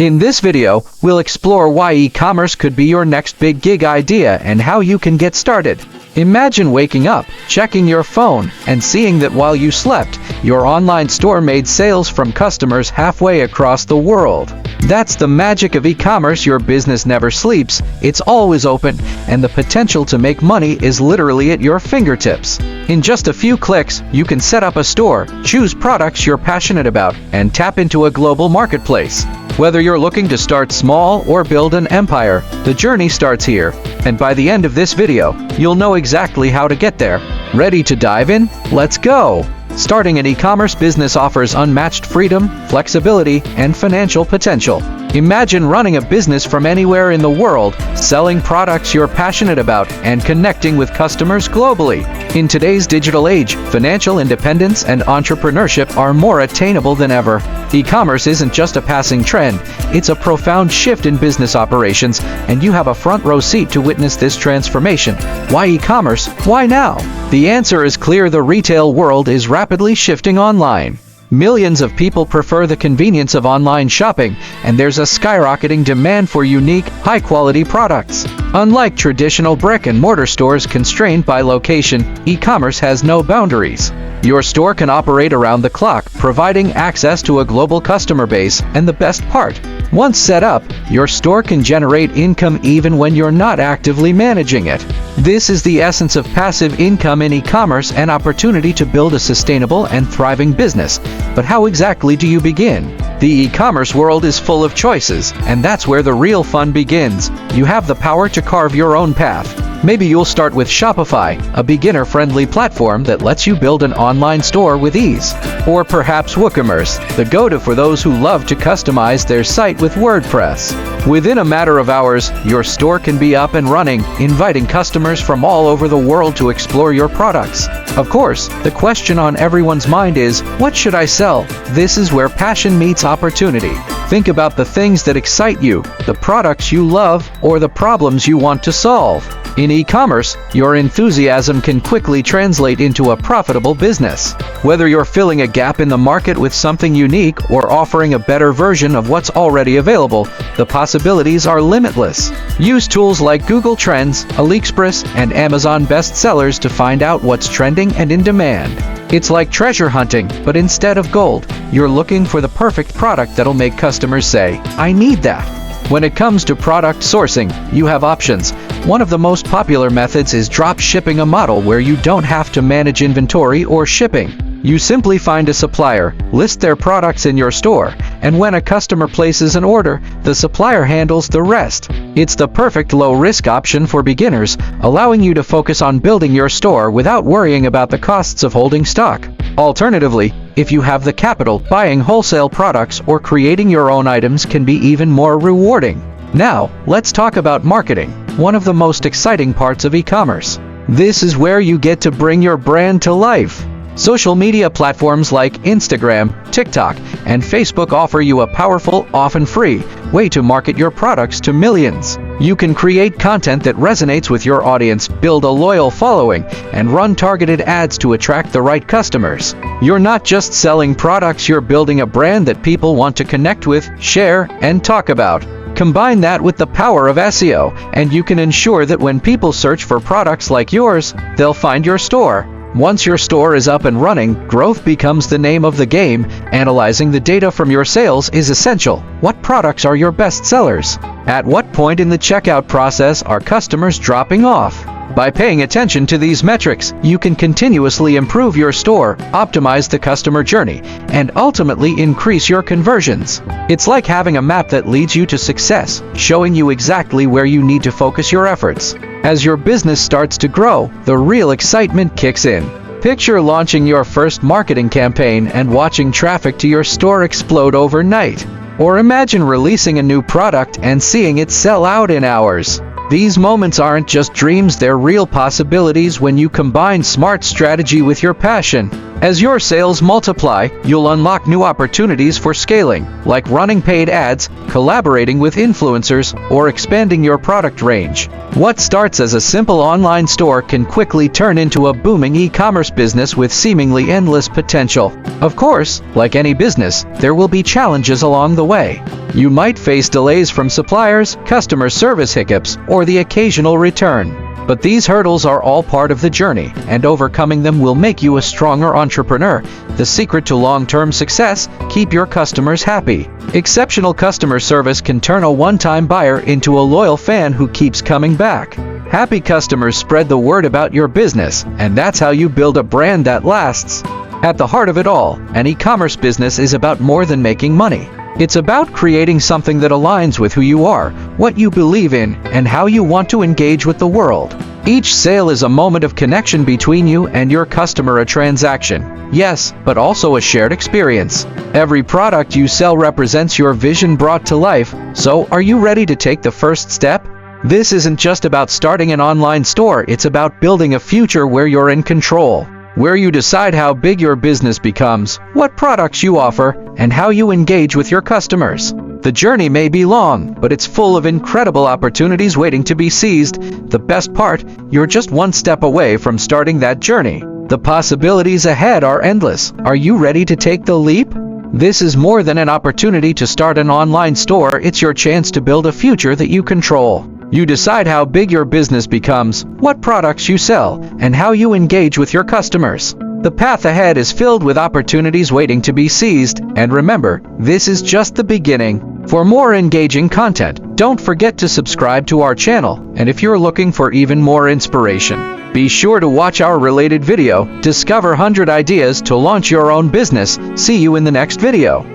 In this video, we'll explore why e-commerce could be your next big gig idea and how you can get started. Imagine waking up, checking your phone, and seeing that while you slept, your online store made sales from customers halfway across the world. That's the magic of e-commerce. Your business never sleeps, it's always open, and the potential to make money is literally at your fingertips. In just a few clicks, you can set up a store, choose products you're passionate about, and tap into a global marketplace. Whether you're looking to start small or build an empire, the journey starts here. And by the end of this video, you'll know exactly how to get there. Ready to dive in? Let's go! Starting an e-commerce business offers unmatched freedom, flexibility, and financial potential. Imagine running a business from anywhere in the world, selling products you're passionate about, and connecting with customers globally. In today's digital age, financial independence and entrepreneurship are more attainable than ever. E-commerce isn't just a passing trend, it's a profound shift in business operations, and you have a front row seat to witness this transformation. Why e-commerce? Why now? The answer is clear: the retail world is rapidly shifting online. Millions of people prefer the convenience of online shopping, and there's a skyrocketing demand for unique, high-quality products. Unlike traditional brick-and-mortar stores constrained by location, e-commerce has no boundaries. Your store can operate around the clock, providing access to a global customer base, and the best part, once set up, your store can generate income even when you're not actively managing it. This is the essence of passive income in e-commerce, an opportunity to build a sustainable and thriving business. But how exactly do you begin? The e-commerce world is full of choices, and that's where the real fun begins. You have the power to carve your own path. Maybe you'll start with Shopify, a beginner-friendly platform that lets you build an online store with ease. Or perhaps Ecommerce, the go-to for those who love to customize their site with WordPress. Within a matter of hours, your store can be up and running, inviting customers from all over the world to explore your products. Of course, the question on everyone's mind is, what should I sell? This is where passion meets opportunity. Think about the things that excite you, the products you love, or the problems you want to solve. In e-commerce, your enthusiasm can quickly translate into a profitable business. Whether you're filling a gap in the market with something unique or offering a better version of what's already available, the possibilities are limitless. Use tools like Google Trends, AliExpress, and Amazon bestsellers to find out what's trending and in demand. It's like treasure hunting, but instead of gold, you're looking for the perfect product that'll make customers say, "I need that." When it comes to product sourcing, you have options. One of the most popular methods is drop shipping, a model where you don't have to manage inventory or shipping. You simply find a supplier, list their products in your store, and when a customer places an order, the supplier handles the rest. It's the perfect low-risk option for beginners, allowing you to focus on building your store without worrying about the costs of holding stock. Alternatively, if you have the capital, buying wholesale products or creating your own items can be even more rewarding. Now, let's talk about marketing, one of the most exciting parts of e-commerce. This is where you get to bring your brand to life. Social media platforms like Instagram, TikTok, and Facebook offer you a powerful, often free, way to market your products to millions. You can create content that resonates with your audience, build a loyal following, and run targeted ads to attract the right customers. You're not just selling products, you're building a brand that people want to connect with, share, and talk about. Combine that with the power of SEO, and you can ensure that when people search for products like yours, they'll find your store. Once your store is up and running, growth becomes the name of the game. Analyzing the data from your sales is essential. What products are your best sellers? At what point in the checkout process are customers dropping off? By paying attention to these metrics, you can continuously improve your store, optimize the customer journey, and ultimately increase your conversions. It's like having a map that leads you to success, showing you exactly where you need to focus your efforts. As your business starts to grow, the real excitement kicks in. Picture launching your first marketing campaign and watching traffic to your store explode overnight. Or imagine releasing a new product and seeing it sell out in hours. These moments aren't just dreams, they're real possibilities when you combine smart strategy with your passion. As your sales multiply, you'll unlock new opportunities for scaling, like running paid ads, collaborating with influencers, or expanding your product range. What starts as a simple online store can quickly turn into a booming e-commerce business with seemingly endless potential. Of course, like any business, there will be challenges along the way. You might face delays from suppliers, customer service hiccups, or the occasional return. But these hurdles are all part of the journey, and overcoming them will make you a stronger entrepreneur. The secret to long-term success: keep your customers happy. Exceptional customer service can turn a one-time buyer into a loyal fan who keeps coming back. Happy customers spread the word about your business, and that's how you build a brand that lasts. At the heart of it all, an e-commerce business is about more than making money. It's about creating something that aligns with who you are, what you believe in, and how you want to engage with the world. Each sale is a moment of connection between you and your customer, a transaction, yes, but also a shared experience. Every product you sell represents your vision brought to life, so are you ready to take the first step? This isn't just about starting an online store, it's about building a future where you're in control, where you decide how big your business becomes, what products you offer, and how you engage with your customers. The journey may be long, but it's full of incredible opportunities waiting to be seized. The best part, you're just one step away from starting that journey. The possibilities ahead are endless. Are you ready to take the leap? This is more than an opportunity to start an online store, it's your chance to build a future that you control. You decide how big your business becomes, what products you sell, and how you engage with your customers. The path ahead is filled with opportunities waiting to be seized, and remember, this is just the beginning. For more engaging content, don't forget to subscribe to our channel, and if you're looking for even more inspiration, be sure to watch our related video, Discover 100 Ideas to Launch Your Own Business. See you in the next video.